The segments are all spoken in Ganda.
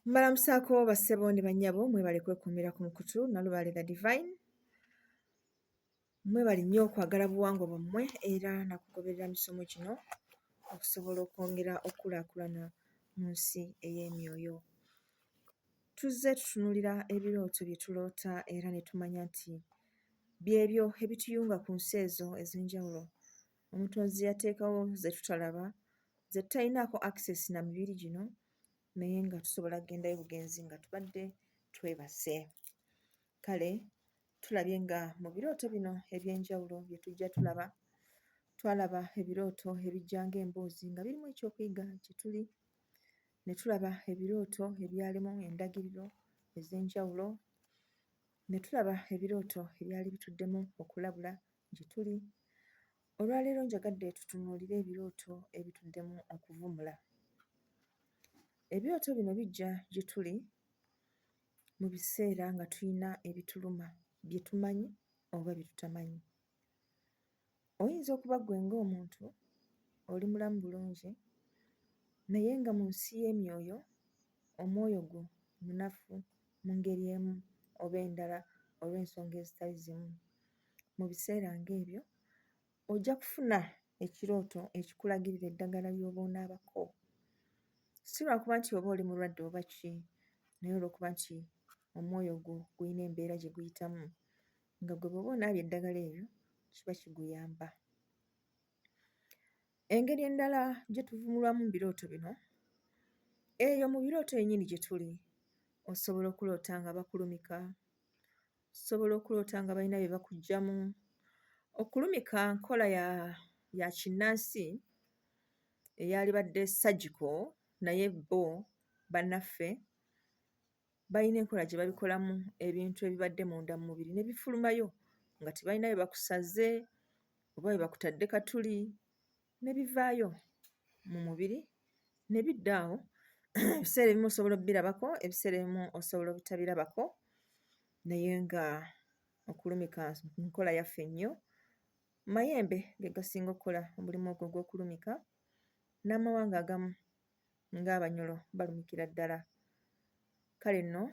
Mbalamusaako bassebo ne bannyabo mwebale kwekuumira ku mukutu Nalubaale the Divine. Mwebale nnyo okwagala buwangwa bwammwe era nakugoberera misomo gino okusobola okwongera okukulaakulana mu nsi ey'emyoyo. Tuzze tutunuulira ebirooto bye tuloota era ne tumanya nti byebyo ebituyunga ku nsi ezo ez'enjawulo. Omutonzi yateekawo ze tutalaba, ze tutalinaako access na mibiri gino, naye nga tusobola kugendayo bugenzi nga tubadde twebase. Kale tulabye nga mu birooto bino eby'enjawulo bye tujja tulaba, twalaba ebirooto ebijja ng'emboozi nga birimu ekyokuyiga gye tuli, ne tulaba ebirooto ebyalimu endagiriro ez'enjawulo, ne tulaba ebirooto ebyali bituddemu okulabula gye tuli. Olwaleero njagadde tutunuulire ebirooto ebituddemu okuvumula. Ebirooto bino bijja gye tuli mu biseera nga tuyina ebituluma bye tumanyi oba bye tutamanyi. Oyinza okuba ggwe ng'omuntu oli mulamu bulungi naye nga mu nsi y'emyoyo omwoyo gwo munafu mu ngeri emu oba endala olw'ensonga ezitali zimu. Mu biseera ng'ebyo ojja kufuna ekirooto ekikulagirira eddagala ly'oba onaabako. Si lwakuba nti oba oli mulwadde oba ki, naye olw'okuba nti omwoyo gwo guyina embeera gye guyitamu nga gwe bw'oba onaabye eddagala eryo kiba kiguyamba. Engeri endala gye tuvumulwamu mu birooto bino, eyo mu birooto yennyini gye tuli osobola okuloota nga bakulumika, osobola okuloota nga balina bye bakuggyamu. Okulumika nkola ya kinnansi eyalibadde surgical, naye bo bannaffe balina enkola gye babikolamu ebintu ebibadde munda mu mubiri ne bifulumayo nga tebalina bye bakusaze oba bye bakutadde katuli, ne bivaayo mu mubiri ne bidda awo. Ebiseera ebimu osobola obbirabako, ebiseera ebimu osobola obutabirabako, naye nga okulumika nkola yaffe nnyo. Mayembe ge gasinga okukola omulimu ogwo ogw'okulumika, n'amawanga agamu ng'Abanyoro balumikira ddala. Kale nno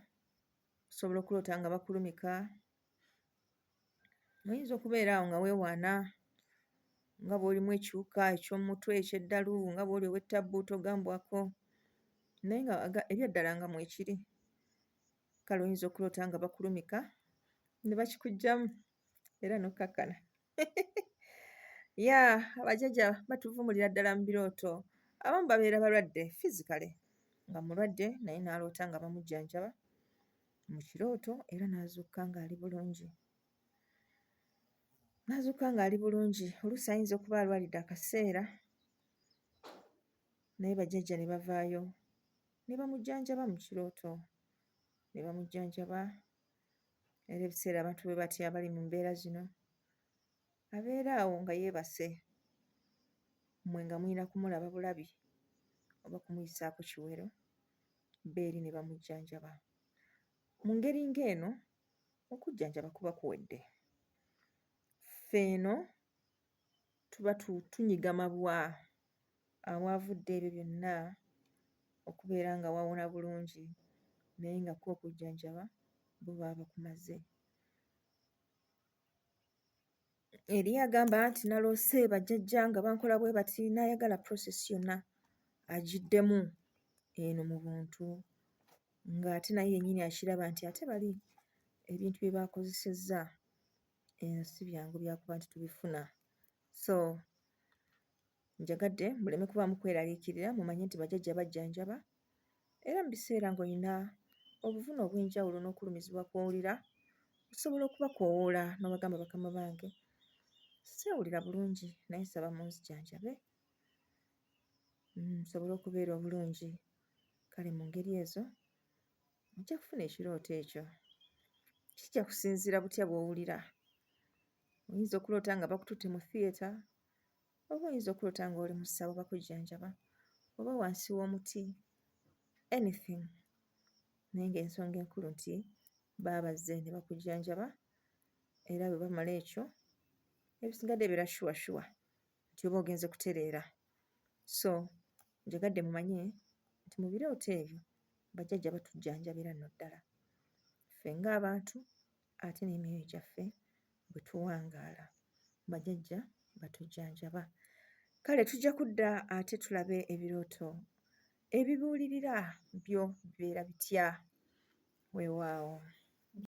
osobola okuloota nga bakulumika, oyinza okubeera awo nga weewaana nga bw'olimu ekiwuka eky'omu mutwe, eky'eddalu, nga bw'oli ow'ettabbu togambwako, naye nga ebyo ddala nga mwekiri. Kale oyinza okuloota nga bakulumika ne bakikuggyamu era n'okkakkana. Abajjajja batuvumulira ddala mu birooto. Abamu babeera balwadde physically, nga mulwadde naye n'aloota nga bamujjanjaba mu kirooto era n'azuukuka ng'ali bulungi. N'azuukuka ng'ali bulungi. Oluusi ayinza okuba alwalidde akaseera naye bajjajja ne bavaayo ne bamujjanjaba mu kirooto, ne bamujjanjaba. Era ebiseera abantu bwe batya abali mu mbeera zino, abeera awo nga yeebase, mmwe nga muyina kumulaba bulabi oba kumuyisaako kiwero, bo eri ne bamujjanjaba. Mu ngeri ng'eno okujjanjaba kuba kuwedde. Ffe eno tuba tunyiga mabwa awavudde ebyo byonna okubeera nga wawona bulungi, naye nga kwo okujjanjaba bo baba bakumaze. Eriyo agamba nti naloose bajjajja nga bankola bwe bati, n'ayagala process yonna agiddemu eno mu buntu, ng'ate naye yennyini akiraba nti ate bali ebintu bye baakozesezza si byangu byakuba nti tubifuna. So njagadde muleme kubaamu kweraliikirira, mumanye nti bajjajja bajjanjaba era mu biseera ng'olina obuvune obw'enjawulo n'okulumizibwa kw'owulira, osobola okubakoowoola n'obagamba bakama bange seewulira bulungi naye nsaba munzijanjabe, nsobole okubeera obulungi. Kale mu ngeri ezo ojja kufuna ekirooto ekyo. Kijja kusinziira butya bw'owulira. Oyinza okuloota nga bakututte mu theatre, oba oyinza okuloota ng'oli mu ssawo bakujjanjaba, oba wansi w'omuti, anything. Naye ng'ensonga enkulu nti baba bazze ne bakujjanjaba era bwe bamala ekyo ebisigadde bibeera shuwa nti oba ogenze kutereera. So njagadde mumanye nti mu birooto ebyo bajjajja batujjanjabira nno ddala ffe ng'abantu ate n'emyoyo gyaffe bwe tuwangaala bajjajja batujjanjaba. Kale tujja kudda ate tulabe ebirooto ebibuulirira byo bibeera bitya weewaawo.